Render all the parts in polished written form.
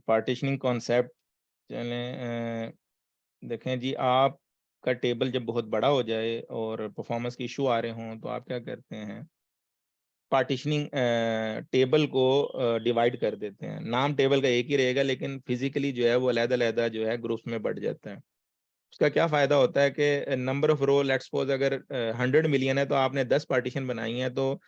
Partitioning concept चलें। देखें जी, आपका टेबल जब बहुत बड़ा हो जाए और परफॉर्मेंस के इशू आ रहे हों तो आप क्या करते हैं, पार्टीशनिंग टेबल को डिवाइड कर देते हैं। नाम टेबल का एक ही रहेगा लेकिन फिजिकली जो है वो अलग-अलग जो है ग्रुप्स में बढ़ जाता है। उसका क्या फ़ायदा होता है कि number of row let's suppose अगर 100 मिलियन है तो आपने 10 पार्टीशन बनाई है, तो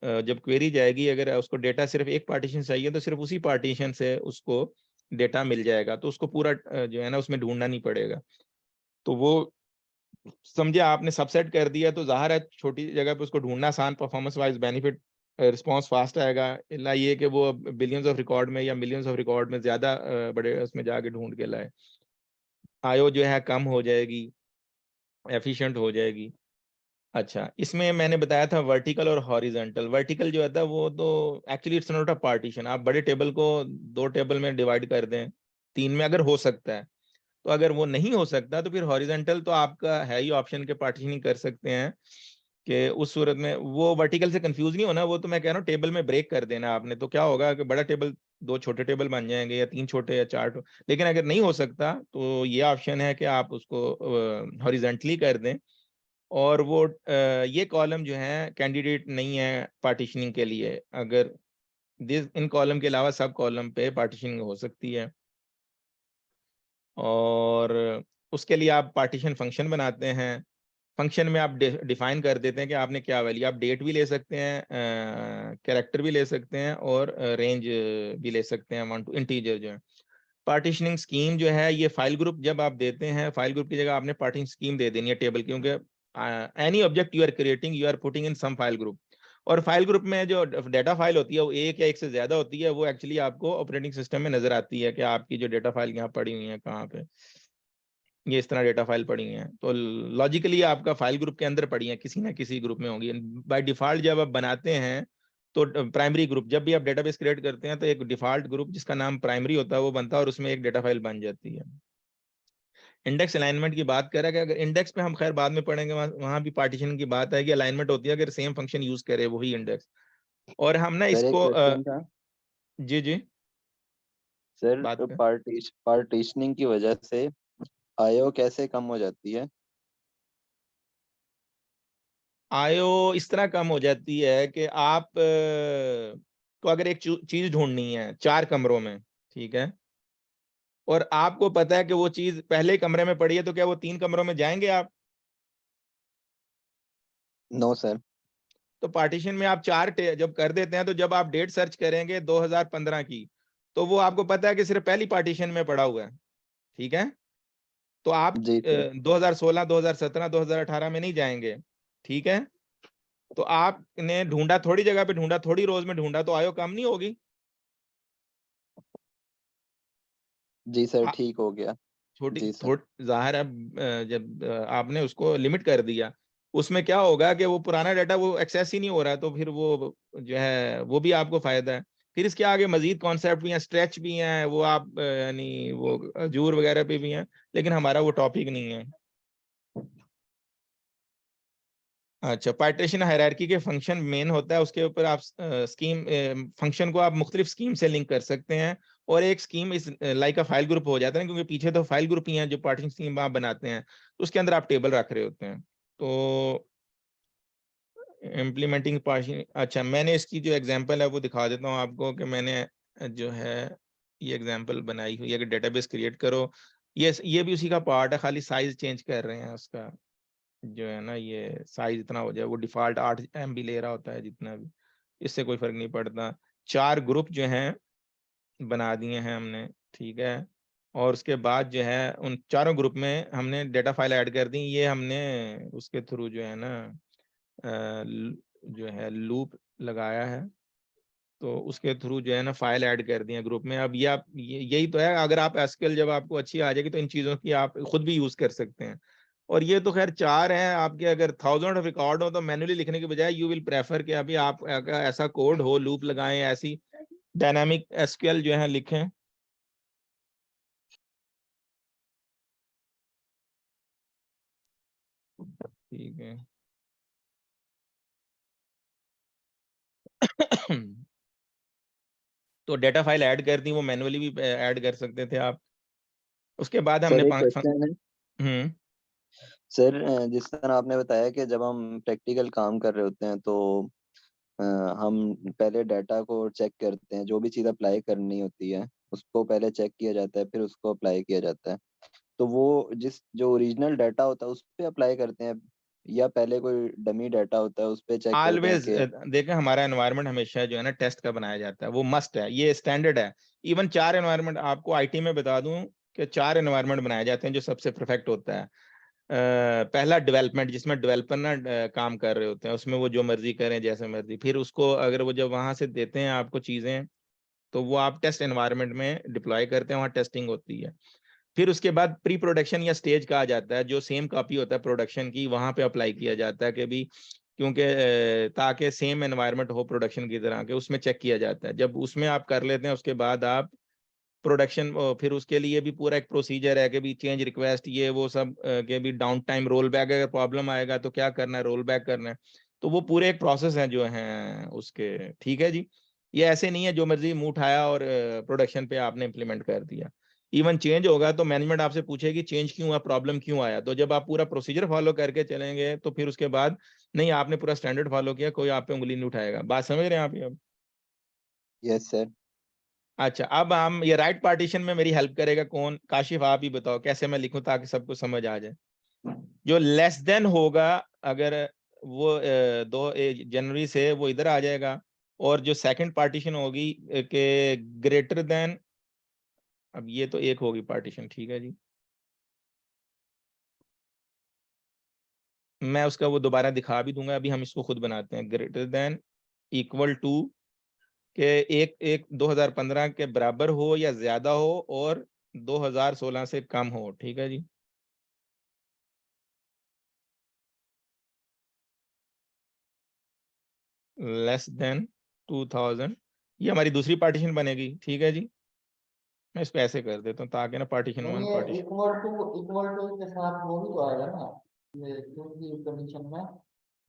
जब क्वेरी जाएगी अगर उसको डेटा सिर्फ एक पार्टीशन चाहिए तो सिर्फ उसी पार्टीशन से उसको डेटा मिल जाएगा, तो उसको पूरा जो है ना उसमें ढूँढना नहीं पड़ेगा। तो वो समझे आपने सबसेट कर दिया तो ज़ाहिर है छोटी जगह पे उसको ढूँढना आसान, performance wise benefit response fast आएगा। इल्ला ये कि वो बिलियंस ऑफ रिकॉर्ड में या मिलियंस ऑफ रिकॉर्ड में ज़्यादा बड़े उसमें जाके ढूँढ के लाए। आईओ जो है कम हो जाएगी, एफिशिएंट हो जाएगी। अच्छा, इसमें मैंने बताया था वर्टिकल और हॉरिजॉन्टल। वर्टिकल जो होता है वो तो actually it's not a partition. आप बड़े टेबल को 2 टेबल में डिवाइड कर दें, 3 में अगर हो सकता है। तो अगर वो नहीं हो सकता तो फिर हॉरिजॉन्टल तो आपका है ही ऑप्शन के पार्टीशनिंग कर सकते हैं कि उस सूरत में वो वर्टिकल से कंफ्यूज नहीं होना। वो तो मैं कह रहा हूँ टेबल में ब्रेक कर देना आपने, तो क्या होगा कि बड़ा टेबल 2 छोटे टेबल बन जाएंगे या 3 छोटे या 4। लेकिन अगर नहीं हो सकता तो ये ऑप्शन है कि आप उसको हॉरिजॉन्टली कर दें। और वो ये कॉलम जो है कैंडिडेट नहीं है पार्टीशनिंग के लिए। अगर दिस इन कॉलम के अलावा सब कॉलम पे पार्टीशनिंग हो सकती है। और उसके लिए आप पार्टीशन फंक्शन बनाते हैं। फंक्शन में आप डिफाइन कर देते हैं कि आपने क्या वैल्यू, आप डेट भी ले सकते हैं, कैरेक्टर भी ले सकते हैं और रेंज भी ले सकते हैं, 1 टू इंटीजर जो है। पार्टीशनिंग स्कीम जो है ये फाइल ग्रुप जब आप देते हैं, फाइल ग्रुप की जगह आपने पार्टीशनिंग स्कीम दे देनी है टेबल, क्योंकि any object you are creating you are putting in some file group. और फाइल ग्रुप में जो डेटा फाइल होती है वो एक या एक से ज्यादा होती है, वो एक्चुअली आपको ऑपरेटिंग सिस्टम में नजर आती है कि आपकी जो डेटा फाइल यहाँ पड़ी हुई है कहाँ पे, ये इस तरह डेटा फाइल पड़ी हैं। तो लॉजिकली आपका फाइल ग्रुप के अंदर पड़ी हैं, किसी ना किसी ग्रुप में होंगी। बाय डिफॉल्ट जब आप बनाते हैं तो प्राइमरी ग्रुप, जब भी आप डेटाबेस क्रिएट करते हैं तो एक डिफॉल्ट ग्रुप जिसका नाम प्राइमरी होता है वो बनता है और उसमें एक डेटा फाइल बन जाती है। इंडेक्स अलाइनमेंट की बात करें कि अगर इंडेक्स पे हम खैर बाद में पढ़ेंगे, वहां भी पार्टीशन की बात है कि अलाइनमेंट होती है अगर सेम फंक्शन यूज करे वही इंडेक्स। और हम ना सर एक इसको क्वेश्चन था। जी जी सर बात कर। पार्टीशनिंग की वजह से आईओ कैसे कम हो जाती है? आयो इस तरह कम हो जाती है कि आप को अगर एक चीज ढूंढनी है 4 कमरों में, ठीक है, और आपको पता है कि वो चीज पहले कमरे में पड़ी है, तो क्या वो 3 कमरों में जाएंगे आप? No sir. तो पार्टीशन में आप जब कर देते हैं तो जब आप डेट सर्च करेंगे 2015 की, तो वो आपको पता है कि सिर्फ पहली पार्टीशन में पड़ा हुआ है, ठीक है। तो आप जी सर। 2016 2017 2018 में नहीं जाएंगे, ठीक है। तो आपने ढूंढा थोड़ी जगह पे, ढूंढा थोड़ी रोज में ढूंढा, तो आयो कम नहीं होगी। जी सर, ठीक हो गया। छोटी जी सर। थोड़ ज़ाहिर है जब आपने उसको लिमिट कर दिया, उसमें क्या होगा कि वो पुराना डाटा वो एक्सेस ही नहीं हो रहा है, तो फिर वो जो है वो भी आपको फ़ायदा है। फिर इसके आगे मज़ीद कॉन्सेप्ट भी हैं, स्ट्रेच भी हैं, वो आप यानी वो अजूर वगैरह पे भी हैं, लेकिन हमारा वो टॉपिक नहीं है। अच्छा, पार्टीशन हायरार्की के फंक्शन मेन होता है, उसके ऊपर आप स्कीम फंक्शन को आप मुख्तलिफ स्कीम से लिंक कर सकते हैं और एक स्कीम इस लाइक अ फाइल ग्रुप हो जाता है, क्योंकि पीछे तो फाइल ग्रुप ही हैं जो पार्टीशन स्कीम आप बनाते हैं, तो उसके अंदर आप टेबल रख रहे होते हैं। तो इम्प्लीमेंटिंग पार्टीशन, अच्छा मैंने इसकी जो एग्जांपल है वो दिखा देता हूँ आपको कि मैंने जो है ये एग्जांपल बनाई हुई है कि डेटाबेस क्रिएट करो। ये भी उसी का पार्ट है, खाली साइज चेंज कर रहे हैं उसका, जो है ना ये साइज इतना हो जाए, वो डिफॉल्ट 8 MB ले रहा होता है जितना भी, इससे कोई फर्क नहीं पड़ता। 4 ग्रुप जो हैं बना दिए हैं हमने, ठीक है। और उसके बाद जो है उन चारों ग्रुप में हमने डेटा फाइल ऐड कर दी। ये हमने उसके थ्रू जो है ना जो है लूप लगाया है, तो उसके थ्रू जो है ना फाइल ऐड कर दिए ग्रुप में। अब ये आप यही तो है, अगर आप एसक्यूएल जब आपको अच्छी आ जाएगी तो इन चीज़ों की आप खुद भी यूज़ कर सकते हैं। और ये तो खैर 4 हैं आपके, अगर 1000 ऑफ रिकॉर्ड हो तो मैन्युअली लिखने के बजाय यू विल प्रेफर कि अभी आप ऐसा कोड हो, लूप लगाएं, ऐसी डायनामिक एसक्यूएल जो है लिखें। ठीक है। तो डेटा फाइल ऐड कर दी, वो मैनुअली भी ऐड कर सकते थे आप। उसके बाद हमने सर एक क्वेश्चन है सर, जिस तरह आपने बताया कि जब हम प्रैक्टिकल काम कर रहे होते हैं तो अ, हम पहले डाटा को चेक करते हैं, जो भी चीज़ अप्लाई करनी होती है उसको पहले चेक किया जाता है, फिर उसको अप्लाई किया जाता है। तो वो जो ओरिजिनल डाटा होता है उस पे अप्लाई करते हैं, या पहले कोई डमी डाटा होता है उस पे चेक करते हैं ऑलवेज कि देखें, हमारा एनवायरनमेंट हमेशा जो है ना टेस्ट का बनाया जाता है, वो मस्ट है, ये स्टैंडर्ड है। इवन 4 एनवायरनमेंट आपको आईटी में बता दूं कि 4 एनवायरनमेंट बनाए जाते हैं जो सबसे परफेक्ट होता है। पहला डेवलपमेंट, जिसमें डेवलपर ना काम कर रहे होते हैं, उसमें वो जो मर्जी करें जैसे मर्जी, फिर उसको अगर वो जब वहां से देते हैं आपको चीजें, तो वो आप टेस्ट एनवायरनमेंट में डिप्लॉय करते हैं, वहाँ टेस्टिंग होती है। फिर उसके बाद प्री प्रोडक्शन या स्टेज कहा जाता है, जो सेम कॉपी होता है प्रोडक्शन की, वहां पे अप्लाई किया जाता है कि भी, क्योंकि ताकि सेम एनवायरनमेंट हो प्रोडक्शन की तरह के, उसमें चेक किया जाता है। जब उसमें आप कर लेते हैं, उसके बाद आप प्रोडक्शन, फिर उसके लिए भी पूरा एक प्रोसीजर है कि भी चेंज रिक्वेस्ट, ये वो सब, के भी डाउन टाइम, रोल बैक, अगर प्रॉब्लम आएगा तो क्या करना है, रोल बैक करना है। तो वो पूरे एक प्रोसेस है जो है उसके, ठीक है जी। ये ऐसे नहीं है जो मर्जी मुंह उठाया और प्रोडक्शन पे आपने इम्प्लीमेंट कर दिया। इवन चेंज होगा तो मैनेजमेंट आपसे पूछेगी चेंज क्यों हुआ, प्रॉब्लम क्यों आया। तो जब आप पूरा प्रोसीजर फॉलो करके चलेंगे तो फिर उसके बाद, नहीं आपने पूरा स्टैंडर्ड फॉलो किया, कोई आप पे उंगली नहीं उठाएगा। बात समझ रहे हैं आप ये अब? Yes sir. अच्छा, अब हम ये राइट पार्टीशन में मेरी हेल्प करेगा कौन? काशिफ, आप ही बताओ कैसे मैं लिखूं ताकि सबको समझ आ जाए। जो लेस देन होगा, अगर वो 2 जनवरी से वो इधर आ जाएगा। और जो सेकंड पार्टीशन होगी के ग्रेटर देन, अब ये तो एक होगी पार्टीशन, ठीक है जी। मैं उसका वो दोबारा दिखा भी दूंगा, अभी हम इसको खुद बनाते हैं। ग्रेटर देन, इक्वल टू, के एक एक 2015 के बराबर हो या ज्यादा हो, और 2016 से कम हो, ठीक है जी। लेस देन 2000, ये हमारी दूसरी पार्टीशन बनेगी, ठीक है जी। मैं इसको ऐसे कर देता हूँ ताकि ना पार्टीशन नहीं, वन, ये पार्टीशन, इक्वल टू के साथ वो भी तो आएगा ना, ये क्योंकि कंडीशन में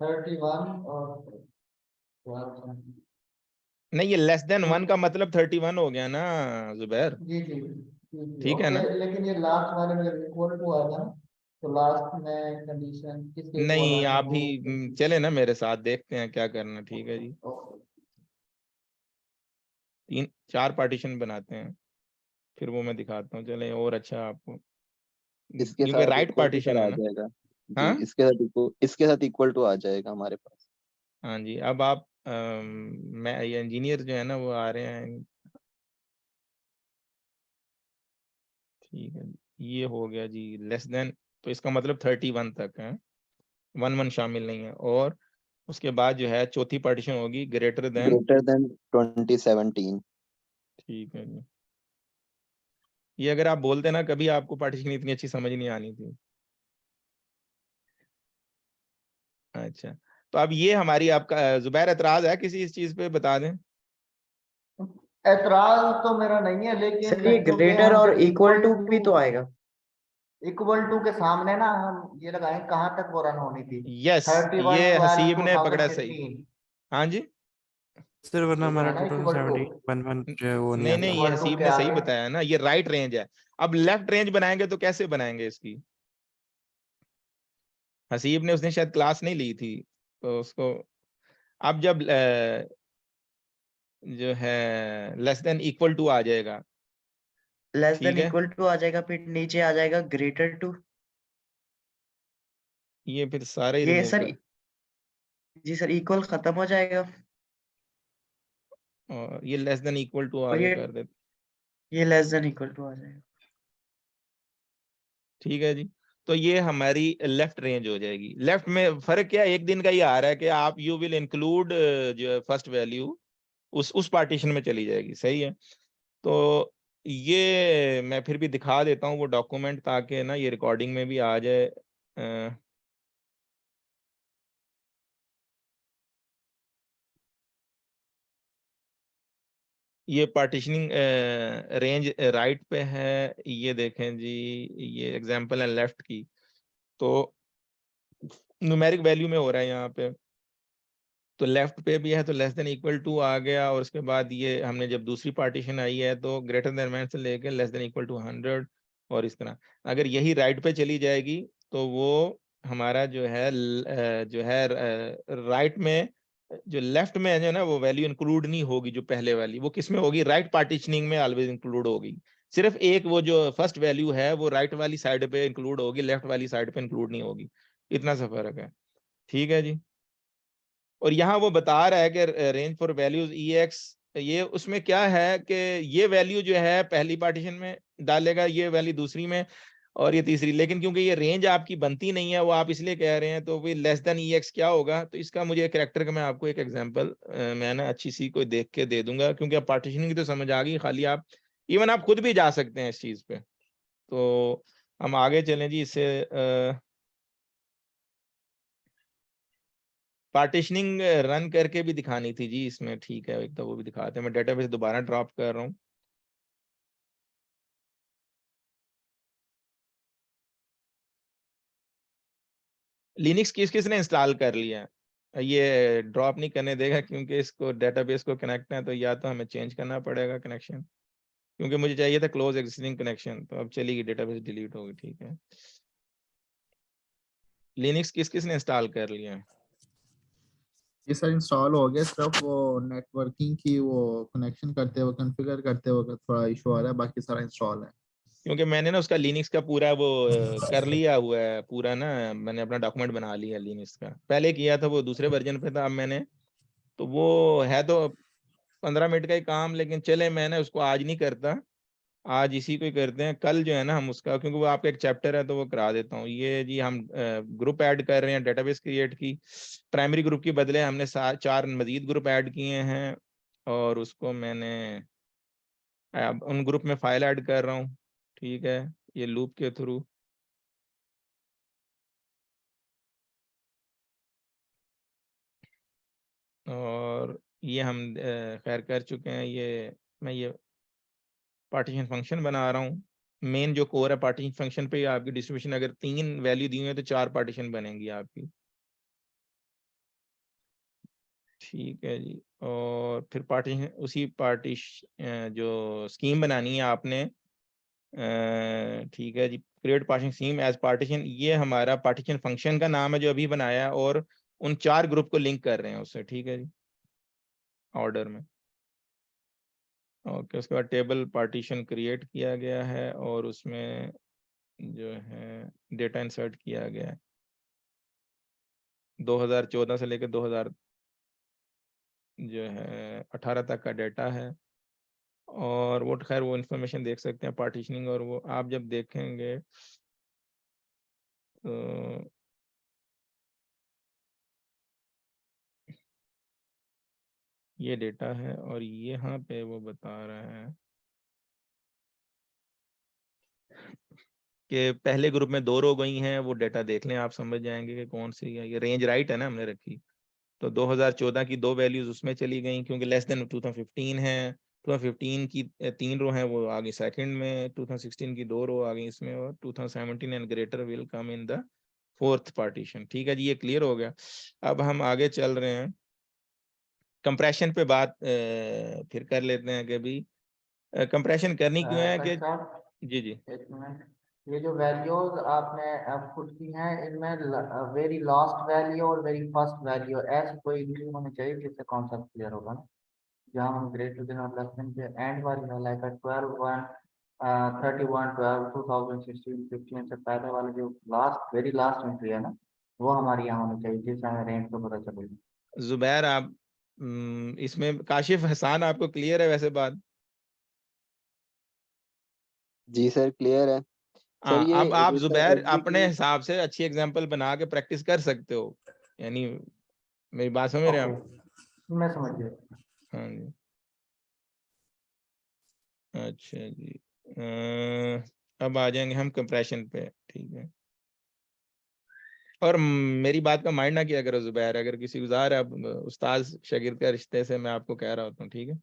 31 और 12। नहीं, ये लेस देन तो 1 का मतलब 31 हो गया ना जुबैर, जी जी जी जी, ठीक है ओके, ना? लेकिन ये लास्ट वाले में इक्वल टू आएगा ना, तो लास्ट में कंडीशन किसके नहीं, इक्वल आना आप भी वो चले ना मेरे साथ, देखते हैं क्या करना, ठीक है जी। ओके। 4 पार्टीशन बनाते हैं, फिर वो मैं दिखाता हूँ, चले और अच्छा आपको, इसके क्योंकि साथ राइट इक्वल टू पार्टीशन पर है आ ना। जाएगा। जी, हाँ, इसके साथ इक्वल टू आ जाएगा हमारे पास। हाँ जी। अब आप मैं ये इंजीनियर जो है ना वो आ रहे हैं, ठीक है। ये हो गया जी लेस देन, तो इसका मतलब 31 तक है, 1 शामिल नहीं है। और उसके बाद जो है चौथी पार्टीशन होगी ग्रेटर देन, ग्रेटर देन 2017। ठीक है जी। ये अगर आप बोलते ना कभी, आपको पार्टीशन इतनी अच्छी समझ नहीं आनी थी। अच्छा, तो अब ये हमारी, आपका जुबैर एतराज है किसी इस चीज पे, बता दें। एतराज तो मेरा नहीं है, लेकिन सर ये क्योंकि ग्रेटर हम और जब इक्वल टू भी तो आएगा। इक्वल टू के सामने ना हम ये लगाए कहाँ तक वो रन होनी थी, यस, 31 ये 12 हसीब ने पकड़ा सही। 2015, हाँ जी। सर वरना वो जो हमारा है ना इक्वल टू, 2017 11 जो है वो नहीं नहीं आता। नहीं, ये इक्वल टू हसीब के ने सही आगे। बताया ना, ये राइट रेंज है। अब लेफ्ट रेंज बनाएंगे तो कैसे बनाएंगे इसकी? हसीब ने, उसने शायद क्लास नहीं ली थी, तो उसको, अब जब जो है लेस देन इक्वल टू आ जाएगा, लेस ठीक देन है। इक्वल टू आ जाएगा, फिर नीचे आ जाएगा ग्रेटर टू। ये फिर सारे ही ये रिमूव सर, कर, जी सर, इक्वल खत्म हो जाएगा और ये लेस देन इक्वल टू और आगे कर देते, ये लेस देन इक्वल टू आ जाएगा। ठीक है जी। तो ये हमारी लेफ्ट रेंज हो जाएगी। लेफ्ट में फर्क क्या है, एक दिन का ये आ रहा है कि आप यू विल इंक्लूड जो फर्स्ट वैल्यू उस पार्टीशन में चली जाएगी, सही है। तो ये मैं फिर भी दिखा देता हूँ वो डॉक्यूमेंट, ताकि ना ये रिकॉर्डिंग में भी आ जाए। ये पार्टीशनिंग रेंज राइट पे है, ये देखें जी, ये एग्जांपल है लेफ्ट की। तो न्यूमेरिक वैल्यू में हो रहा है यहाँ पे, तो लेफ्ट पे भी है तो लेस देन इक्वल टू आ गया, और उसके बाद ये हमने जब दूसरी पार्टीशन आई है तो ग्रेटर देन से लेके लेस देन इक्वल टू 100, और इस तरह अगर यही राइट पे चली जाएगी तो वो हमारा जो है राइट में, जो लेफ्ट में है जो ना वो वैल्यू इंक्लूड नहीं होगी, जो पहले वाली वो किस में होगी, राइट पार्टीशनिंग में ऑलवेज इंक्लूड होगी। सिर्फ एक वो जो फर्स्ट वैल्यू है वो राइट वाली साइड पे इंक्लूड होगी, लेफ्ट वाली साइड पे इंक्लूड नहीं होगी, इतना सा फर्क है। ठीक है जी। और यहाँ वो बता रहा है कि range for values E x, ये उसमें क्या है कि ये वैल्यू जो है पहली पार्टीशन में डालेगा, ये वैल्यू दूसरी में, और ये तीसरी, लेकिन क्योंकि ये रेंज आपकी बनती नहीं है वो आप इसलिए कह रहे हैं, तो वो लेस देन ई एक्स क्या होगा, तो इसका मुझे कैरेक्टर का मैं आपको एक एग्जांपल मैं ना अच्छी सी कोई देख के दे दूंगा, क्योंकि अब पार्टीशनिंग की तो समझ आ गई, खाली आप इवन आप खुद भी जा सकते हैं इस चीज पे। तो हम आगे चलें जी। इससे पार्टीशनिंग रन करके भी दिखानी थी जी इसमें, ठीक है, एक तो वो भी दिखाते हैं। मैं डेटाबेस दोबारा ड्रॉप कर रहा हूँ। लिनक्स किसने इंस्टॉल कर लिया है, ये ड्रॉप नहीं करने देगा, क्योंकि इसको डेटाबेस को कनेक्ट है, तो या तो हमें चेंज करना पड़ेगा कनेक्शन, क्योंकि मुझे चाहिए था क्लोज एग्जिस्टिंग कनेक्शन, तो अब चलेगी, डेटाबेस डिलीट होगी। ठीक है, लिनक्स किसने इंस्टॉल कर लिया है? ये सर इंस्टॉल हो गया, सिर्फ वो नेटवर्किंग की वो कनेक्शन करते हुए कॉन्फ़िगर करते हुए थोड़ा इशू आ रहा है, बाकी सारा इंस्टॉल है। क्योंकि मैंने ना उसका लिनक्स का पूरा वो कर लिया हुआ है पूरा ना, मैंने अपना डॉक्यूमेंट बना लिया लिनक्स का, पहले किया था वो दूसरे वर्जन पे था, अब मैंने, तो वो है तो 15 मिनट का ही काम, लेकिन चले मैंने उसको आज नहीं करता, आज इसी को ही करते हैं, कल जो है ना हम उसका, क्योंकि वो आपका एक चैप्टर है तो वो करा देता हूँ। ये जी हम ग्रुप ऐड कर रहे हैं डेटाबेस क्रिएट की, प्राइमरी ग्रुप के बदले हमने 4 मजीद ग्रुप ऐड किए हैं, और उसको मैंने अब उन ग्रुप में फाइल ऐड कर रहा हूँ। ठीक है, ये लूप के थ्रू। और ये हम खैर कर चुके हैं। ये मैं ये पार्टीशन फंक्शन बना रहा हूँ, मेन जो कोर है पार्टीशन फंक्शन पे, आपकी डिस्ट्रीब्यूशन अगर 3 वैल्यू दी हुई है तो 4 पार्टीशन बनेंगी आपकी। ठीक है जी। और फिर पार्टीशन, उसी जो स्कीम बनानी है आपने, ठीक है जी, create partition scheme as partition, ये हमारा पार्टीशन फंक्शन का नाम है जो अभी बनाया है, और उन 4 ग्रुप को लिंक कर रहे हैं उससे। ठीक है जी, ऑर्डर में। ओके, उसके बाद टेबल पार्टीशन क्रिएट किया गया है, और उसमें जो है डेटा इंसर्ट किया गया है, 2014 से लेकर 2000 जो है 18 तक का डेटा है। और वो खैर वो इंफॉर्मेशन देख सकते हैं पार्टीशनिंग, और वो आप जब देखेंगे तो ये डेटा है, और यहाँ पे वो बता रहा है कि पहले ग्रुप में 2 रो गई हैं, वो डेटा देख लें, आप समझ जाएंगे कि कौन सी है। ये रेंज राइट है ना हमने रखी, तो 2014 की 2 वैल्यूज उसमें चली गई, क्योंकि लेस देन 2015 है, 2015 की 3 रो हैं वो आ गई सेकंड में, 2016 की 2 रो आ गई इसमें, और 2017 and greater will come in the 4th partition. ठीक है जी, ये क्लियर हो गया। अब हम आगे चल रहे हैं, कंप्रेशन पे बात फिर कर लेते हैं कि भी कंप्रेशन करनी क्यों है कि जी जी एक मिनट, ये जो वैल्यूज आपने पुट की हैं इनमें वेरी लास्ट वैल्यू और वेरी फर्स्ट वैल्यू ऐसे कोई इंक्लूड होने चाहिए जिससे कॉन्सेप्ट क्लियर होगा ना। जहाँ हम ग्रेटर देन और लेस देन के एंड वाली है लाइक 12 1 31 12 2016 15 से पहले वाले जो लास्ट वेरी लास्ट एंट्री है ना, वो हमारी यहाँ होनी चाहिए जिससे हमें रेंज को पता चलेगा। जुबैर, आप इसमें काशिफ हसान आपको क्लियर है वैसे बात? जी सर क्लियर है सर। हाँ, ये अब आप जिस तरह जुबैर अपने एग्जीक्यूट, हिसाब से अच्छी एग्जांपल बना के प्रैक्टिस कर सकते हो, यानी मेरी बात समझ रहे हैं ओके, आप? मैं समझ गया। हाँ जी, अच्छा जी। अब आ जाएंगे हम कंप्रेशन पे। ठीक है, और मेरी बात का माइंड ना किया करो जुबैर, अगर किसी गुजार है, अब उस्ताद शागिर्द का रिश्ते से मैं आपको कह रहा होता हूँ। ठीक है,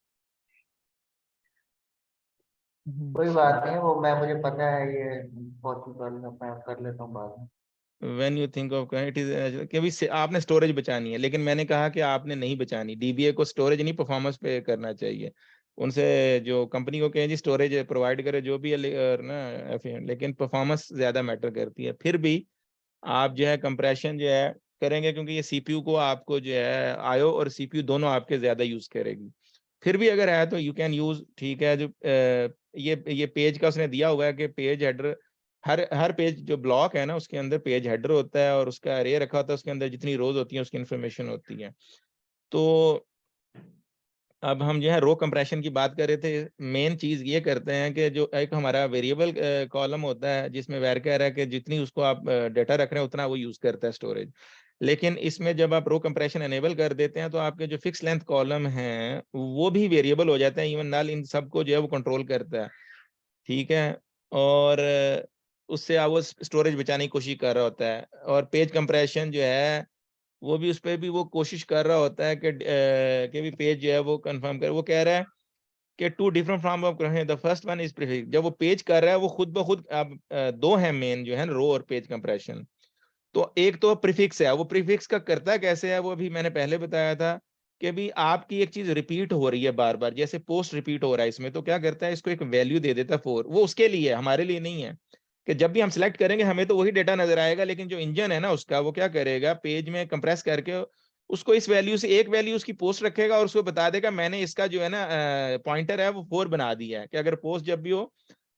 कोई बात नहीं, वो मैं मुझे पता है ये पॉसिबल, मैं कर लेता हूँ बाद में। When you think of it is कि भी आपने स्टोरेज बचानी है, लेकिन मैंने कहा कि आपने नहीं बचानी, डीबीए को स्टोरेज नहीं परफॉर्मेंस पे करना चाहिए। उनसे जो कंपनी को कहें जी स्टोरेज प्रोवाइड करे जो भी है ना, लेकिन परफॉर्मेंस ज्यादा मैटर करती है। फिर भी आप जो है कंप्रेशन जो है करेंगे, क्योंकि ये सीपीयू को आपको जो है आईओ और सीपीयू दोनों आपके ज्यादा यूज करेगी। फिर भी अगर है तो यू कैन यूज, ठीक है। जो ये पेज का उसने दिया हुआ है कि पेज हेडर, हर पेज जो ब्लॉक है ना उसके अंदर पेज हेडर होता है और उसका अरे रखा होता है, उसके अंदर जितनी रोज होती है उसकी इंफॉर्मेशन होती है। तो अब हम जो है रो कंप्रेशन की बात कर रहे थे। मेन चीज ये करते हैं कि जो एक हमारा वेरिएबल कॉलम होता है जिसमें वैर कह रहा है कि जितनी उसको आप डेटा रख रहे हैं उतना वो यूज करता है स्टोरेज। लेकिन इसमें जब आप रो कंप्रेशन एनेबल कर देते हैं तो आपके जो फिक्स लेंथ कॉलम हैं वो भी वेरिएबल हो जाते हैं, इवन नल इन सबको जो है वो कंट्रोल करता है, ठीक है। और उससे आप वो स्टोरेज बचाने की कोशिश कर रहा होता है। और पेज कंप्रेशन जो है वो भी उस पर भी वो कोशिश कर रहा होता है कि भी पेज जो है वो कंफर्म कर, वो कह रहा है कि two different form of the first one is prefix. जब वो पेज कर रहा है वो खुद ब खुद, अब दो है मेन जो है रो और पेज कंप्रेशन। तो एक तो प्रीफिक्स है, वो प्रीफिक्स का करता कैसे है वो भी मैंने पहले बताया था कि भी आपकी एक चीज रिपीट हो रही है बार बार, जैसे पोस्ट रिपीट हो रहा है इसमें, तो क्या करता है इसको एक वैल्यू दे देता है 4। वो उसके लिए, हमारे लिए नहीं है, कि जब भी हम सिलेक्ट करेंगे हमें तो वही डेटा नजर आएगा, लेकिन जो इंजन है ना उसका वो क्या करेगा, पेज में कंप्रेस करके उसको इस वैल्यू से एक वैल्यू उसकी पोस्ट रखेगा और उसको बता देगा मैंने इसका जो है ना पॉइंटर है वो 4 बना दिया है, कि अगर पोस्ट जब भी हो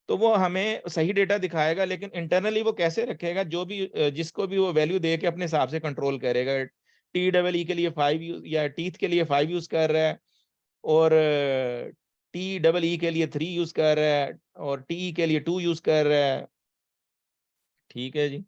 तो वो हमें सही डेटा दिखाएगा। लेकिन इंटरनली वो कैसे रखेगा, जो भी जिसको भी वो वैल्यू दे के अपने हिसाब से कंट्रोल करेगा। टी डबल ई के लिए 5 यूज या टीथ के लिए 5 यूज कर रहा है, और टी डबल ई के लिए 3 यूज कर रहा है, और टी के लिए 2 यूज कर रहा है, ठीक है जी।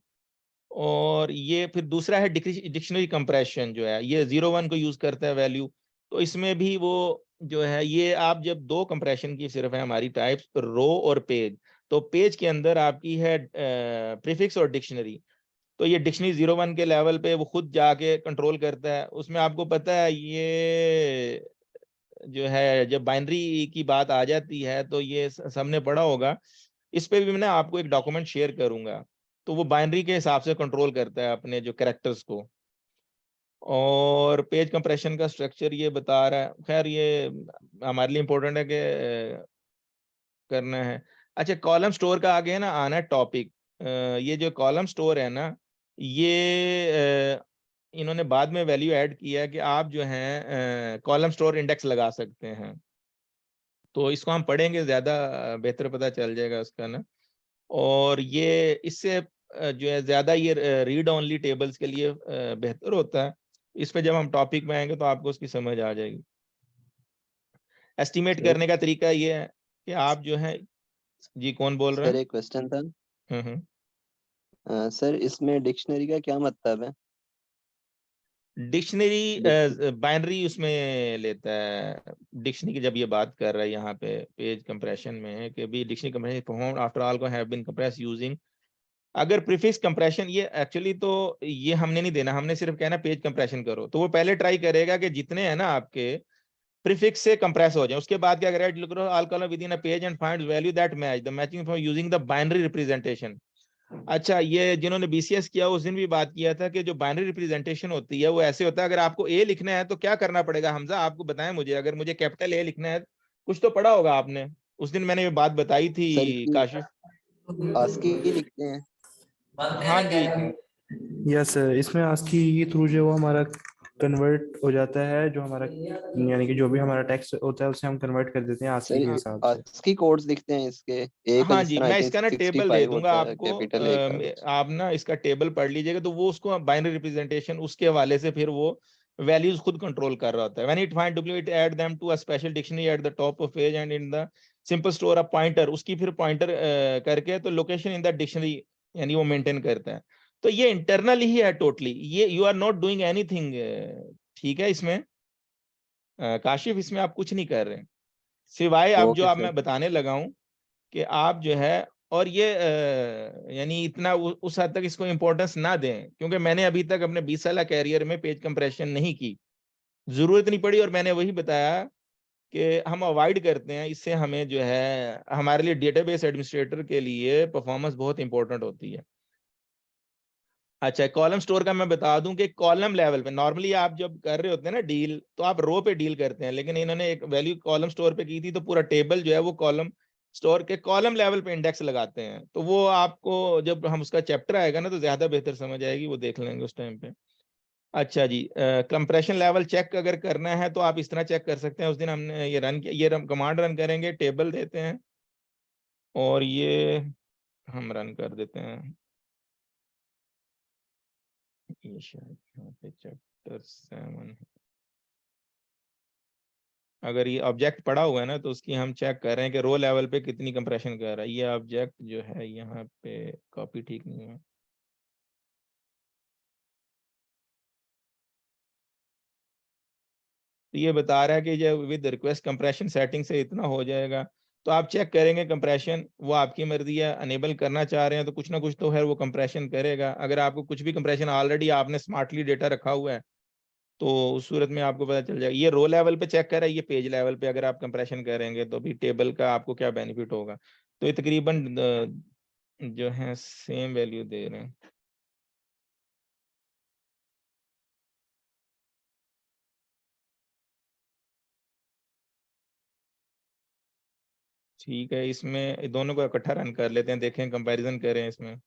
और ये फिर दूसरा है डिक्शनरी कंप्रेशन, जो है ये 0 1 को यूज करता है वैल्यू। तो इसमें भी वो जो है, ये आप जब दो कंप्रेशन की सिर्फ है हमारी टाइप्स, रो और पेज। तो पेज के अंदर आपकी है प्रीफिक्स और डिक्शनरी। तो ये डिक्शनरी 0 1 के लेवल पे वो खुद जाके कंट्रोल करता है। उसमें आपको पता है ये जो है जब बाइनरी की बात आ जाती है तो ये सबने पढ़ा होगा। इस पे भी मैं आपको एक डॉक्यूमेंट शेयर करूंगा। तो वो बाइनरी के हिसाब से कंट्रोल करता है अपने जो कैरेक्टर्स को। और पेज कंप्रेशन का स्ट्रक्चर ये बता रहा है, खैर ये हमारे लिए इम्पोर्टेंट है कि करना है। अच्छा, कॉलम स्टोर का आगे है ना आना टॉपिक। ये जो कॉलम स्टोर है ना, ये इन्होंने बाद में वैल्यू ऐड किया है कि आप जो है कॉलम स्टोर इंडेक्स लगा सकते हैं। तो इसको हम पढ़ेंगे, ज्यादा बेहतर पता चल जाएगा उसका ना। और ये इससे जो है ज्यादा ये रीड ओनली टेबल्स के लिए बेहतर होता है। इस पे जब हम टॉपिक में आएंगे तो आपको उसकी समझ आ जाएगी। एस्टिमेट सर करने का तरीका ये है कि आप जो है, जी कौन बोल रहे सर हैं? एक क्वेश्चन था। हम्म। सर इसमें डिक्शनरी का क्या मतलब है? डिक्शनरी बाइनरी उसमें लेता है। डिक्शनरी की जब ये बात कर रहा है यहाँ पे पेज कंप्रेशन में है कि भी dictionary compression performed after all को हैव बीन कंप्रेस यूजिंग। अगर प्रीफिक्स कंप्रेशन, ये एक्चुअली तो ये हमने नहीं देना, हमने सिर्फ कहना पेज कंप्रेशन करो। तो वो पहले ट्राई करेगा कि जितने हैं ना आपके प्रीफिक्स से कंप्रेस हो जाए। उसके बाद क्या करेगा, look all column with in a page and find value that match the matching for using the binary representation. अच्छा, ये जिन्होंने बीसीएस किया उस दिन भी बात किया था कि जो बाइनरी रिप्रेजेंटेशन होती है वो ऐसे होता है, अगर आपको ए लिखना है तो क्या करना पड़ेगा, हमजा आपको बताएं मुझे, अगर मुझे कैपिटल ए लिखना है, कुछ तो पढ़ा होगा आपने, उस दिन मैंने ये बात बताई सर थी इसकी काशिफ। आस्की लिखते हैं। हाँ जी। यस इसमें आस्की के थ्रू जो वो हमारा कन्वर्ट हो जाता है, जो हमारा यानी कि जो भी हमारा टेक्स्ट होता है उसे हम कन्वर्ट कर देते हैं आस्की के सर हिसाब से। आस्की कोड्स लिखते हैं इसके। ए का हाँ जिस जी, तरह आई मैं थिंक इसका ना टेबल दे 65 दूंगा होता है आपको, कैपिटल ए का। आप ना इसका टेबल पढ़ लीजिएगा, तो वो उसको बाइनरी रिप्रेजेंटेशन उसके हवाले से फिर वो वैल्यूज खुद कंट्रोल कर रहा होता है। When it find duplicate add them to a special dictionary at the top of page and in the simple store a pointer, उसकी फिर पॉइंटर करके तो लोकेशन इन द डिक्शनरी यानी वो मेंटेन करता है। तो ये इंटरनल ही है टोटली, ये you are not doing anything, ठीक है। इसमें काशिफ इसमें आप कुछ नहीं कर रहे हैं, सिवाय अब जो ओके आप सर। मैं बताने लगा हूं कि आप जो है, और ये यानी इतना उस हद तक इसको इम्पोर्टेंस ना दें, क्योंकि मैंने अभी तक अपने 20 साल कैरियर में पेज कंप्रेशन नहीं की, जरूरत नहीं पड़ी। और मैंने वही बताया कि हम अवॉइड करते हैं, इससे हमें जो है हमारे लिए डेटाबेस एडमिनिस्ट्रेटर के लिए परफॉर्मेंस बहुत इंपॉर्टेंट होती है। अच्छा, कॉलम स्टोर का मैं बता दूं कि कॉलम लेवल पे नॉर्मली आप जब कर रहे होते हैं ना डील, तो आप रो पे डील करते हैं, लेकिन इन्होंने एक वैल्यू कॉलम स्टोर पे की थी, तो पूरा टेबल जो है वो कॉलम स्टोर के कॉलम लेवल पे इंडेक्स लगाते हैं। तो वो आपको जब हम उसका चैप्टर आएगा ना तो ज्यादा बेहतर समझ आएगी, वो देख लेंगे उस टाइम पे। अच्छा जी, कंप्रेशन लेवल चेक अगर करना है तो आप इस तरह चेक कर सकते हैं। उस दिन हमने ये रन किया, ये कमांड रन करेंगे, टेबल देते हैं और ये हम रन कर देते हैं। ये शायद यहाँ पे चैप्टर 7 अगर ये ऑब्जेक्ट पड़ा हुआ है ना तो उसकी हम चेक कर रहे हैं कि रो लेवल पे कितनी कंप्रेशन कर रहा है। ये ऑब्जेक्ट जो है यहाँ पे कॉपी ठीक नहीं है। तो ये बता रहा है कि जब विद रिक्वेस्ट कंप्रेशन सेटिंग से इतना हो जाएगा, तो आप चेक करेंगे कंप्रेशन, वो आपकी मर्जी है। अनेबल करना चाह रहे हैं तो कुछ ना कुछ तो है वो कंप्रेशन करेगा। अगर आपको कुछ भी कंप्रेशन ऑलरेडी आपने स्मार्टली डेटा रखा हुआ है तो उस सूरत में आपको पता चल जाएगा। ये रो लेवल पे चेक कर रहा है, ये पेज लेवल पे अगर आप कंप्रेशन करेंगे तो भी टेबल का आपको क्या बेनिफिट होगा। तो ये तकरीबन जो है सेम वैल्यू दे रहे हैं। ठीक है, इसमें दोनों को इकट्ठा रन कर लेते हैं, देखें कंपैरिजन करें इसमें।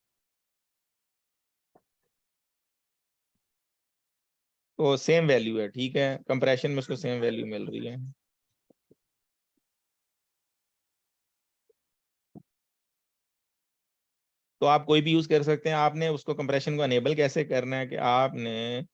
तो सेम वैल्यू है, ठीक है, कंप्रेशन में उसको सेम वैल्यू मिल रही है। तो आप कोई भी यूज कर सकते हैं। आपने उसको कंप्रेशन को अनेबल कैसे करना है कि आपने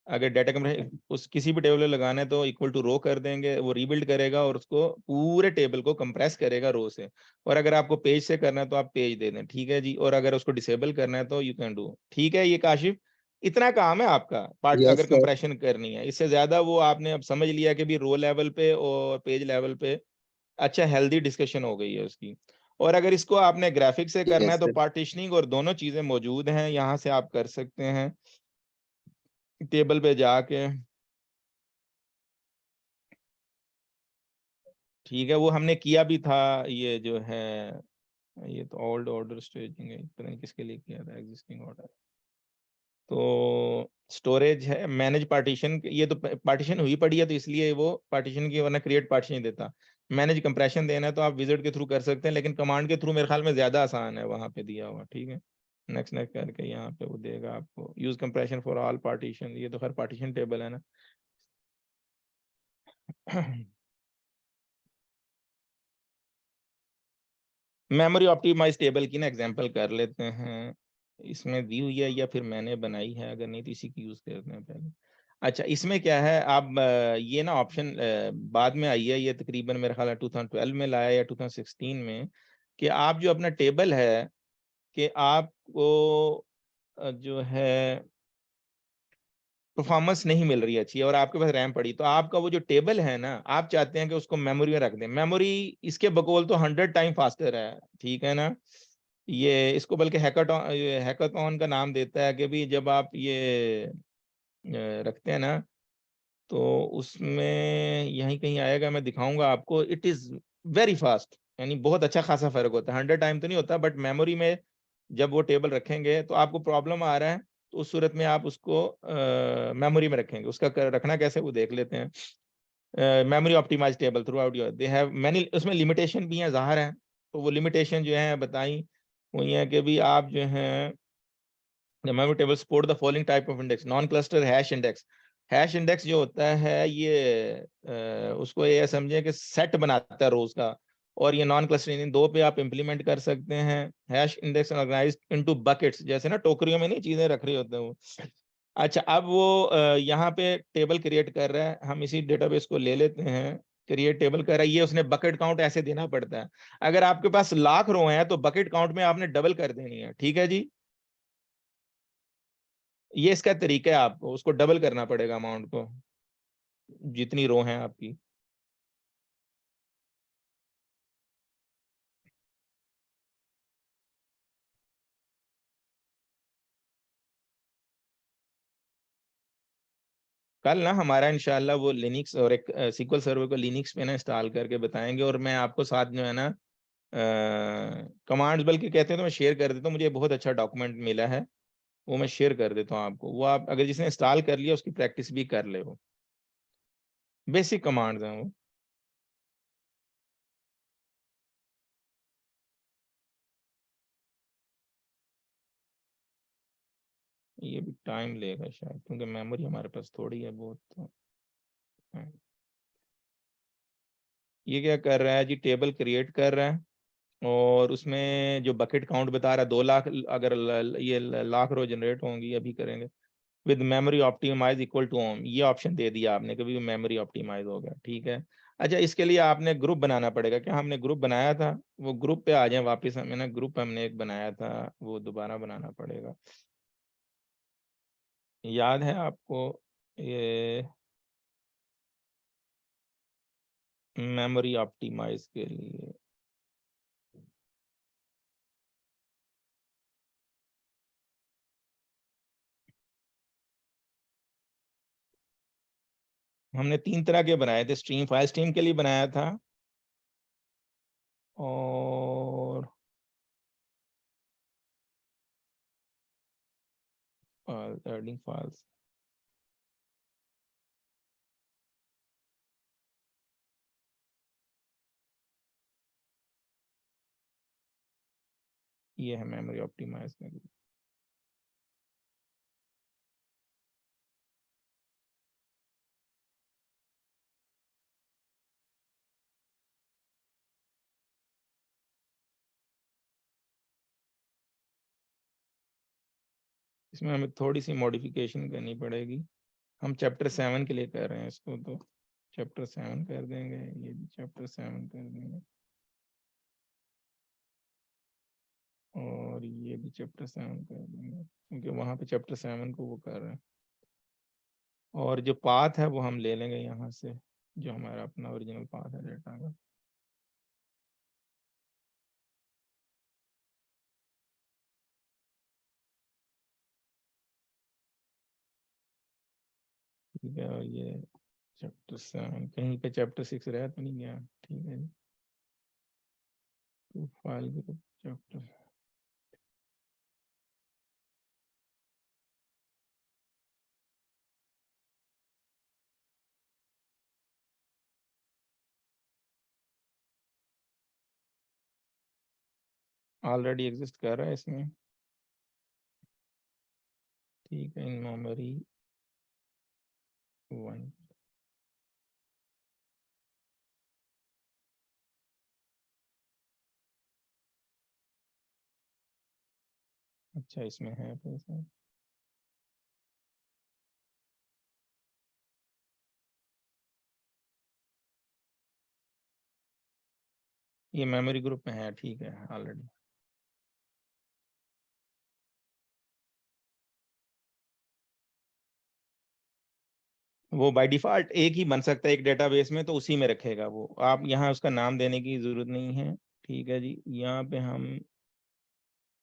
अगर डाटा कंप्रेशन उस किसी भी टेबल में लगाना है तो इक्वल टू रो कर देंगे, वो रीबिल्ड करेगा और उसको पूरे टेबल को कंप्रेस करेगा रो से। और अगर आपको पेज से करना है तो आप पेज दे दें, ठीक है जी। और अगर उसको डिसेबल करना है तो यू कैन डू, ठीक है। ये काशिफ इतना काम है आपका पार्ट यस अगर सर। कंप्रेशन करनी है। इससे ज्यादा वो आपने अब समझ लिया कि भी रो लेवल पे और पेज लेवल पे अच्छा हेल्दी डिस्कशन हो गई है उसकी। और अगर इसको आपने ग्राफिक से करना है यस तो सर। पार्टीशनिंग और दोनों चीजें मौजूद हैं, यहाँ से आप कर सकते हैं टेबल पे जाके। ठीक है, वो हमने किया भी था। ये जो है ये तो ओल्ड ऑर्डर स्टेजिंग है, पता नहीं किसके लिए किया था, एग्जिस्टिंग ऑर्डर। तो स्टोरेज है, मैनेज पार्टीशन, ये तो पार्टीशन हुई पड़ी है तो इसलिए वो पार्टीशन की, वरना क्रिएट पार्टीशन ही देता। मैनेज कंप्रेशन देना है तो आप विजिट के थ्रू कर सकते हैं, लेकिन कमांड के थ्रू मेरे ख्याल में ज्यादा आसान है, वहां पे दिया हुआ। ठीक है, नेक्स्ट नेक्स्ट करके यहाँ पे वो देगा आपको use compression for all partition. ये तो हर पार्टीशन टेबल है ना। मेमोरी ऑप्टिमाइज टेबल की ना एग्जांपल कर लेते हैं। इसमें दी हुई है या फिर मैंने बनाई है, अगर नहीं तो इसी की यूज करते हैं पहले। अच्छा, इसमें क्या है, आप ये ना ऑप्शन बाद में आई है, ये तकरीबन मेरे ख्याल है 2012 में लाया या 2016 में, कि आप जो अपना टेबल है कि आपको जो है परफॉर्मेंस नहीं मिल रही अच्छी और आपके पास रैम पड़ी, तो आपका वो जो टेबल है ना, आप चाहते हैं कि उसको मेमोरी में रख दें। मेमोरी इसके बकौल तो 100 टाइम फास्टर है, ठीक है ना। ये इसको बल्कि हैकाथॉन का नाम देता है कि भी जब आप ये रखते हैं ना तो उसमें यहीं कहीं आएगा, मैं दिखाऊंगा आपको। इट इज वेरी फास्ट, यानी बहुत अच्छा खासा फर्क होता है। 100 टाइम तो नहीं होता, बट मेमोरी में जब वो टेबल रखेंगे तो आपको प्रॉब्लम आ रहा है, तो उस सूरत में आप उसको मेमोरी में रखेंगे। उसका रखना कैसे वो देख लेते हैं। Memory optimize table throughout your, they have many, उसमें लिमिटेशन भी हैं, ज़ाहिर है। तो वो लिमिटेशन जो है बताई वो ये है कि भी आप जो है memory table support the following type of index, non cluster hash index. Hash index जो होता है ये उसको ये समझे कि सेट बनाता है रोज का, और ये नॉन क्लस्टर इन दो पे आप इंप्लीमेंट कर सकते हैं। Hash index organised into buckets, जैसे ना टोकरियों में नहीं चीजें रख रहे होते हैं वो। अच्छा, अब वो यहाँ पे टेबल क्रिएट कर रहा है, हम इसी डेटाबेस को ले लेते हैं। क्रिएट टेबल कर रहा है, ये उसने बकेट काउंट ऐसे देना पड़ता है। अगर आपके पास लाख रो हैं तो बकेट काउंट में आपने डबल कर देनी है, ठीक है जी। ये इसका तरीका है, आपको उसको डबल करना पड़ेगा अमाउंट को, जितनी रो हैं आपकी। कल ना हमारा इंशाल्लाह वो लिनक्स और एक सीक्वल सर्वर को लिनक्स पे ना इंस्टॉल करके बताएंगे, और मैं आपको साथ जो है ना कमांड्स बल्कि कहते हैं तो मैं शेयर कर देता हूँ। मुझे बहुत अच्छा डॉक्यूमेंट मिला है वो मैं शेयर कर देता हूँ आपको, वो आप अगर जिसने इंस्टॉल कर लिया उसकी प्रैक्टिस भी कर ले, वो बेसिक कमांड्स हैं वो। ये भी टाइम लेगा शायद, क्योंकि मेमोरी हमारे पास थोड़ी है बहुत, तो हाँ। ये क्या कर रहा है जी, टेबल क्रिएट कर रहा है और उसमें जो बकेट काउंट बता रहा है 2 लाख, अगर ये लाख रो जनरेट होंगी, अभी करेंगे with memory optimize equal to ओम, ये ऑप्शन दे दिया आपने, कभी मेमोरी ऑप्टिमाइज हो गया, ठीक है। अच्छा, इसके लिए आपने ग्रुप बनाना पड़ेगा, क्या हमने ग्रुप बनाया था? वो ग्रुप पे आ जाए वापस, हमें ना ग्रुप हमने एक बनाया था, वो दोबारा बनाना पड़ेगा। याद है आपको ये मेमोरी ऑप्टिमाइज के लिए? हमने 3 तरह के बनाए थे, स्ट्रीम, फाइल स्ट्रीम के लिए बनाया था, और एडिंग फाइल्स, ये है मेमोरी ऑप्टिमाइज के लिए। इसमें हमें थोड़ी सी मॉडिफिकेशन करनी पड़ेगी, हम चैप्टर 7 के लिए कर रहे हैं इसको, तो चैप्टर 7 कर देंगे, ये भी चैप्टर 7 कर देंगे, और ये भी चैप्टर 7 कर देंगे, क्योंकि वहाँ पे चैप्टर 7 को वो कर रहे हैं। और जो पाथ है वो हम ले लेंगे यहाँ से, जो हमारा अपना ओरिजिनल पाथ है डेटा का। ठीक है, और ये चैप्टर 7, कहीं पे चैप्टर 6 रह तो नहीं गया? ठीक है, तो file group chapter, already exist कर रहा है इसमें, ठीक है। इन मेमोरी 1, अच्छा इसमें है पैसा, ये मेमोरी ग्रुप में है, ठीक है ऑलरेडी। वो बाय डिफॉल्ट एक ही बन सकता है एक डेटाबेस में, तो उसी में रखेगा वो, आप यहाँ उसका नाम देने की जरूरत नहीं है, ठीक है जी। यहाँ पे हम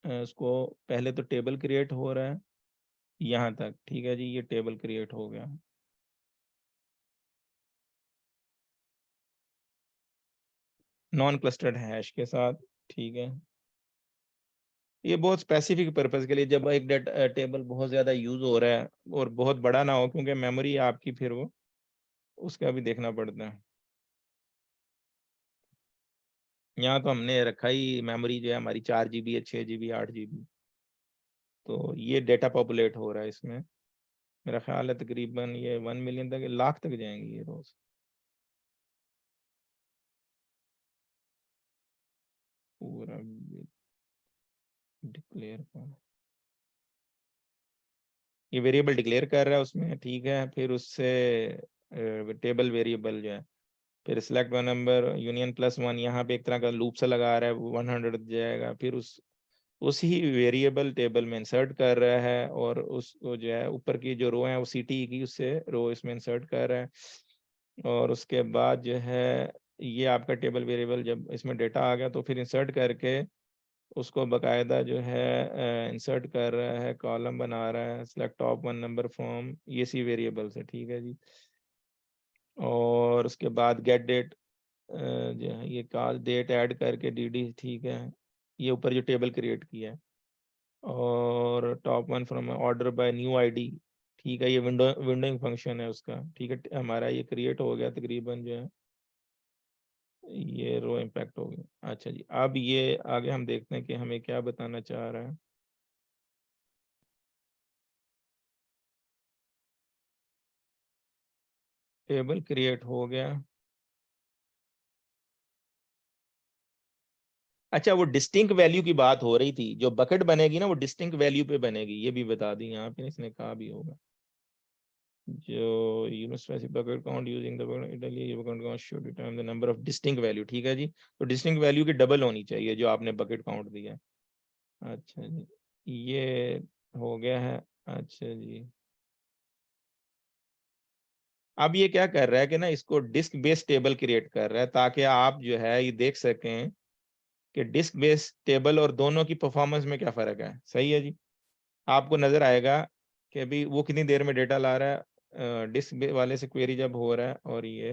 उसको, पहले तो टेबल क्रिएट हो रहा है यहाँ तक, ठीक है जी, ये टेबल क्रिएट हो गया, नॉन क्लस्टर्ड हैश के साथ, ठीक है। ये बहुत स्पेसिफिक पर्पस के लिए, जब एक डेटा टेबल बहुत ज़्यादा यूज़ हो रहा है और बहुत बड़ा ना हो, क्योंकि मेमोरी आपकी फिर वो उसका भी देखना पड़ता है। यहाँ तो हमने रखा ही, मेमोरी जो है हमारी 4 GB है, 6 GB, 8 GB, तो ये डेटा पॉपुलेट हो रहा है इसमें। मेरा ख्याल है तकरीबन ये 1 मिलियन तक, लाख तक जाएंगी ये रोज। पूरा डिक्लेयर कर, ये वेरिएबल डिक्लेयर कर रहा है उसमें, ठीक है। फिर उससे टेबल वेरिएबल जो है, फिर सिलेक्ट वन नंबर यूनियन +1, यहाँ पे एक तरह का लूप सा लगा रहा है, 100 जाएगा, फिर उसी वेरिएबल टेबल में इंसर्ट कर रहा है, और उसको जो है ऊपर की जो रो है वो CT की, उससे रो इसमें इंसर्ट कर रहा है। और उसके बाद जो है ये आपका टेबल वेरिएबल जब इसमें डेटा आ गया, तो फिर इंसर्ट करके उसको बकायदा जो है इंसर्ट कर रहा है, कॉलम बना रहा है, सिलेक्ट टॉप 1 नंबर फ्रॉम ये सी वेरिएबल से, ठीक है जी। और उसके बाद गेट डेट जो है, ये कॉल डेट ऐड करके DD, ठीक है। ये ऊपर जो टेबल क्रिएट किया है, और top one from order by new ID, ठीक है, ये विंडोइंग फंक्शन है उसका, ठीक है, हमारा ये क्रिएट हो गया तकरीबन जो है, ये रो इम्पैक्ट हो गया। अच्छा जी, अब ये आगे हम देखते हैं कि हमें क्या बताना चाह रहा है। टेबल क्रिएट हो गया। अच्छा, वो डिस्टिंक्ट वैल्यू की बात हो रही थी, जो बकेट बनेगी ना वो डिस्टिंक्ट वैल्यू पे बनेगी, ये भी बता दी यहाँ पे, इसने कहा भी होगा। जो unit bucket count using the Italy bucket count should determine the number of distinct value, ठीक है जी, तो डिस्टिंक्ट वैल्यू की डबल होनी चाहिए जो आपने बकेट काउंट दिया। अच्छा जी, ये हो गया है। अच्छा जी, अब ये क्या कर रहा है कि ना इसको डिस्क बेस्ड टेबल क्रिएट कर रहा है ताकि आप जो है ये देख सकें कि डिस्क बेस्ड टेबल और दोनों की परफॉर्मेंस में क्या फ़र्क है। सही है जी, आपको नज़र आएगा कि अभी वो कितनी देर में डेटा ला रहा है डिस्क वाले से क्वेरी जब हो रहा है, और ये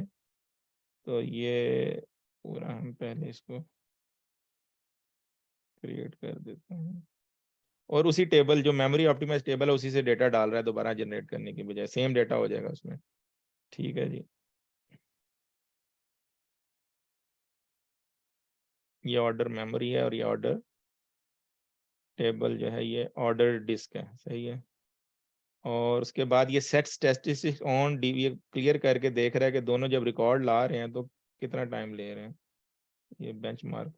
तो ये पूरा हम पहले इसको क्रिएट कर देते हैं, और उसी टेबल जो मेमोरी ऑप्टिमाइज टेबल है उसी से डेटा डाल रहा है दोबारा जनरेट करने की बजाय, सेम डेटा हो जाएगा उसमें। ठीक है जी, ये ऑर्डर मेमोरी है और ये ऑर्डर टेबल जो है ये ऑर्डर डिस्क है। सही है, और उसके बाद ये सेट स्टैटिस्टिक्स ऑन डी, ये क्लियर करके देख रहा है कि दोनों जब रिकॉर्ड ला रहे हैं तो कितना टाइम ले रहे हैं, ये बेंचमार्क।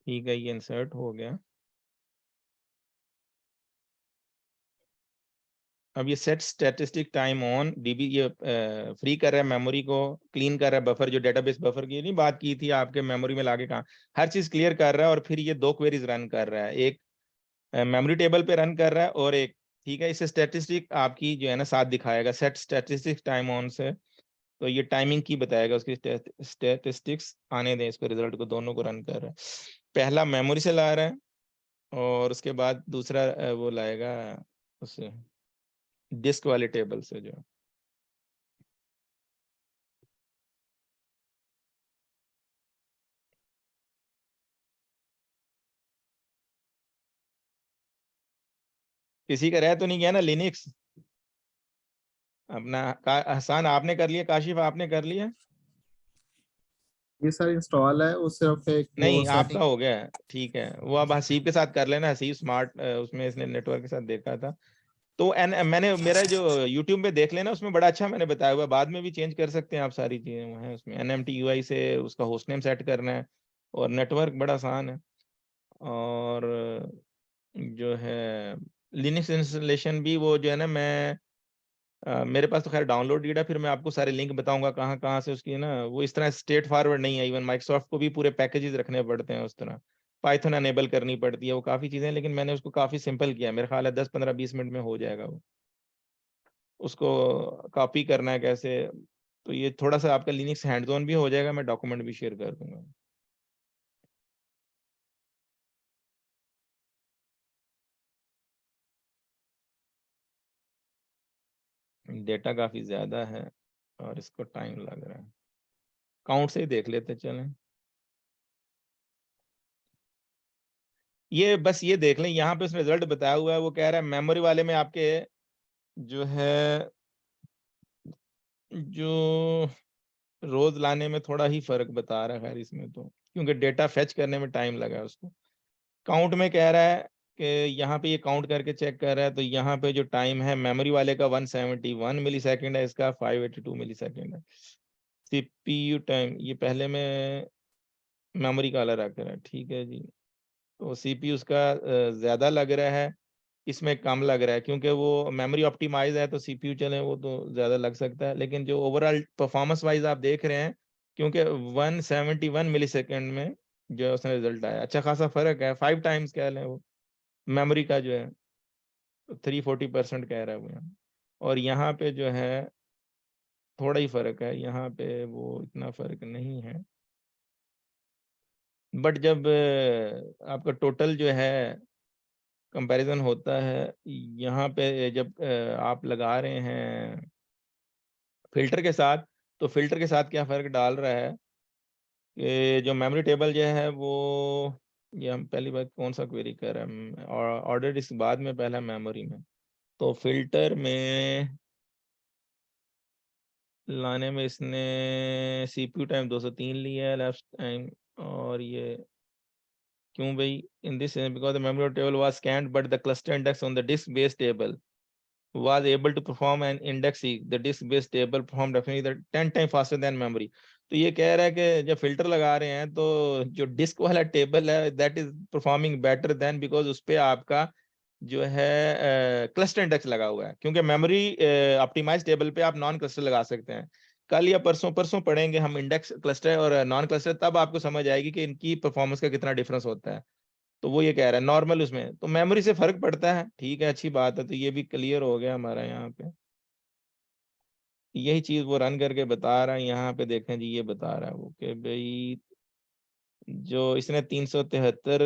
ठीक है, ये इंसर्ट हो गया। अब ये set statistic time on dB, ये फ्री कर रहा है मेमोरी को, क्लीन कर रहा है बफर, जो डेटाबेस बफर की नहीं बात की थी आपके मेमोरी में लाके, कहाँ हर चीज क्लियर कर रहा है, और फिर ये दो क्वेरीज रन कर रहा है, एक मेमोरी टेबल पे रन कर रहा है और एक, ठीक है, इससे स्टैटिस्टिक आपकी जो है ना साथ दिखाएगा सेट स्टैटिस्टिक टाइम ऑन से, तो ये टाइमिंग की बताएगा उसकी स्टैटिस्टिक्स आने दें इसको, रिजल्ट को, दोनों को रन कर रहा है, पहला मेमोरी से ला रहा है और उसके बाद दूसरा वो लाएगा उस डिस्क वाले टेबल से जो। किसी का रह तो नहीं गया ना लिनक्स अपना? हसान आपने कर लिया, काशिफ आपने कर लिया? ये सर इंस्टॉल है, वो सिर्फ एक वो नहीं, आपका सेटिंग। हो गया है, ठीक है, वो अब हसीब के साथ कर लेना, हसीब स्मार्ट उसमें इसने नेटवर्क के साथ देखा था, तो मैंने मेरा जो यूट्यूब पे देख लेना, उसमें बड़ा अच्छा मैंने बताया हुआ है, बाद में भी चेंज कर सकते हैं आप, सारी चीजें वो हैं उसमें, NMTUI से उसका होस्ट नेम सेट करना है, और नेटवर्क बड़ा आसान है, और जो है लिनक्स इंस्टॉलेशन भी वो जो है ना, मैं मेरे पास तो खैर डाउनलोडेड है, फिर मैं आपको सारे लिंक बताऊंगा कहाँ कहाँ से उसकी ना, वो इस तरह स्ट्रेट फॉरवर्ड नहीं है, इवन माइक्रोसॉफ्ट को भी पूरे पैकेजेस रखने पड़ते हैं उस तरह, पाइथन अनेबल करनी पड़ती है, वो काफ़ी चीज़ें, लेकिन मैंने उसको काफ़ी सिंपल किया, मेरा ख्याल है 10-15-20 मिनट में हो जाएगा वो, उसको कॉपी करना है कैसे, तो ये थोड़ा सा आपका लिनक्स हैंड्स ऑन भी हो जाएगा, मैं डॉक्यूमेंट भी शेयर कर दूंगा। डेटा काफ़ी ज़्यादा है और इसको टाइम लग रहा है, काउंट से ही देख लेते चलें। ये बस ये देख लें, यहाँ पे उसने रिजल्ट बताया हुआ है, वो कह रहा है मेमोरी वाले में आपके जो है, जो रोज लाने में थोड़ा ही फर्क बता रहा है, खैर इसमें तो क्योंकि डेटा फेच करने में टाइम लगा है उसको, काउंट में कह रहा है कि यहाँ पे ये काउंट करके चेक कर रहा है, तो यहाँ पे जो टाइम है मेमोरी वाले का 171 मिली सेकेंड है, इसका 582 मिली सेकेंड है। CPU टाइम ये पहले में मेमोरी का अलग रख रहा है, ठीक है जी, तो CPU उसका ज़्यादा लग रहा है, इसमें कम लग रहा है, क्योंकि वो मेमोरी ऑप्टिमाइज है, तो CPU चले वो तो ज़्यादा लग सकता है, लेकिन जो ओवरऑल परफॉर्मेंस वाइज आप देख रहे हैं, क्योंकि 171 मिली सेकेंड में जो है उसने रिजल्ट आया, अच्छा खासा फर्क है, 5 टाइम्स कह लें वो मेमोरी का जो है 340% कह रहा है वो यहाँ, और यहाँ पे जो है थोड़ा ही फ़र्क है, यहाँ पे वो इतना फ़र्क नहीं है। बट जब आपका टोटल जो है कंपैरिज़न होता है, यहाँ पे जब आप लगा रहे हैं फ़िल्टर के साथ, तो फ़िल्टर के साथ क्या फ़र्क डाल रहा है कि जो मेमोरी टेबल जो है वो, ये हम पहली बार कौन-सा क्वेरी कर रहे हैं, ऑर्डर डिस्क बाद में, पहला मेमोरी में। तो फ़िल्टर में लाने में इसने सीपीयू टाइम 203 लिया है लेफ्ट टाइम, और ये क्यों भाई? In this because the memory table was scanned but the cluster index on the disk base table was able to perform an indexing. The disk-based table performed definitely 10 times faster than memory. तो ये कह रहा है कि जब filter लगा रहे हैं तो जो डिस्क वाला टेबल है that is performing better than, because उस पे आपका जो है क्लस्टर इंडेक्स लगा हुआ है, क्योंकि मेमोरी ऑप्टिमाइज टेबल पे आप नॉन क्लस्टर लगा सकते हैं। कल या परसों परसों पढ़ेंगे हम इंडेक्स क्लस्टर और नॉन क्लस्टर, तब आपको समझ आएगी कि इनकी परफॉर्मेंस का कितना डिफरेंस होता है। तो वो ये कह रहा है नॉर्मल उसमें तो मेमोरी से फ़र्क पड़ता है, ठीक है, अच्छी बात है, तो ये भी क्लियर हो गया हमारा यहाँ पे। यही चीज़ वो रन करके बता रहा है, यहाँ पे देखें जी, ये बता रहा है वो कि भई जो इसने 373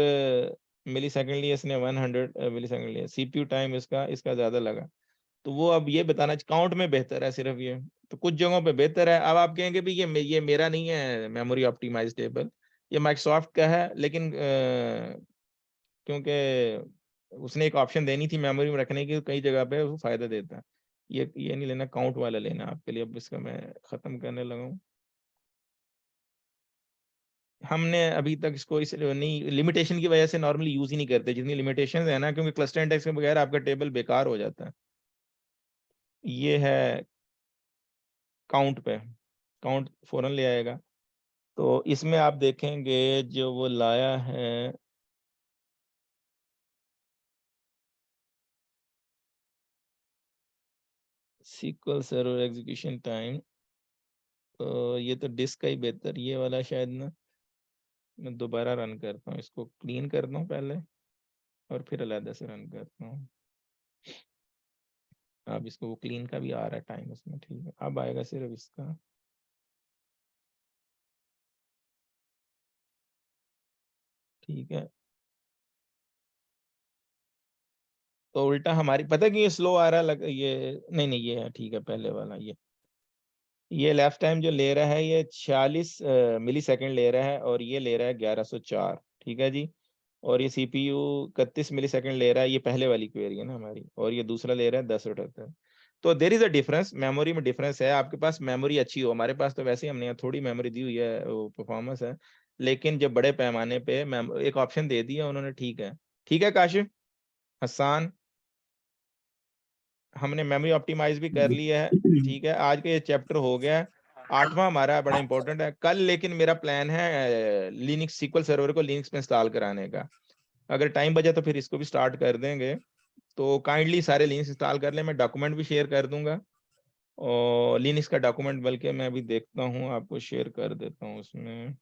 मिलीसेकंड लिया, इसने 100 मिलीसेकंड लिया, सीपीयू टाइम इसका ज़्यादा लगा। तो वो अब ये बताना काउंट में बेहतर है सिर्फ़ ये, तो कुछ जगहों पे बेहतर है। अब आप कहेंगे भई ये मेरा नहीं है मेमोरी ऑप्टिमाइज़ टेबल, ये माइक्रोसॉफ्ट का है, लेकिन क्योंकि उसने एक ऑप्शन देनी थी मेमोरी में रखने की, कई जगह पे वो फ़ायदा देता है। ये नहीं लेना, काउंट वाला लेना आपके लिए। अब इसका मैं ख़त्म करने लगा हूँ। हमने अभी तक इसको इसलिए नहीं, लिमिटेशन की वजह से नॉर्मली यूज़ ही नहीं करते जितनी लिमिटेशंस है ना, क्योंकि क्लस्टर इंडेक्स के बगैर आपका टेबल बेकार हो जाता है। ये है काउंट पे, काउंट फ़ौरन ले आएगा। तो इसमें आप देखेंगे जो वो लाया है SQL सर्वर एग्जीक्यूशन टाइम, तो ये तो डिस्क का ही बेहतर, ये वाला शायद ना। मैं दोबारा रन करता हूँ, इसको क्लीन करता हूँ पहले और फिर अलहदा से रन करता हूँ। अब इसको वो क्लीन का भी आ रहा है टाइम उसमें, ठीक है, अब आएगा सिर्फ इसका। ठीक है, तो उल्टा हमारी पता है कि ये स्लो आ रहा है, ये नहीं ये है, ठीक है, पहले वाला ये लेफ्ट टाइम जो ले रहा है ये 46 मिलीसेकंड ले रहा है, और ये ले रहा है 1104, ठीक है जी। और ये सीपीयू 31 मिलीसेकंड ले रहा है, ये पहले वाली क्वेरी है ना हमारी, और ये दूसरा ले रहा है 1078। तो there is a difference, memory में डिफरेंस है। आपके पास मेमोरी अच्छी हो, हमारे पास तो वैसे ही हमने यहाँ थोड़ी मेमोरी दी हुई है, वो परफॉर्मेंस है। लेकिन जब बड़े पैमाने पे एक ऑप्शन दे दिया उन्होंने, ठीक है काशिफ, हसान, हमने मेमोरी ऑप्टिमाइज भी कर लिया है, ठीक है। आज का ये चैप्टर हो गया है, 8वां हमारा बड़ा इंपॉर्टेंट है कल, लेकिन मेरा प्लान है लिनक्स सीक्वल सर्वर को लिनक्स में इंस्टॉल कराने का। अगर टाइम बचा तो फिर इसको भी स्टार्ट कर देंगे। तो काइंडली सारे लिनक्स इंस्टॉल कर लें, मैं डॉक्यूमेंट भी शेयर कर दूंगा, और लिनक्स का डॉक्यूमेंट बल्कि मैं अभी देखता हूँ, आपको शेयर कर देता हूँ, उसमें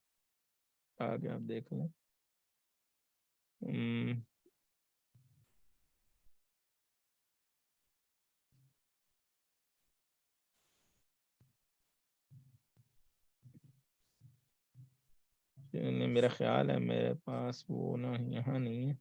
आगे आप देख लें। मेरा ख्याल है मेरे पास वो ना यहाँ नहीं है।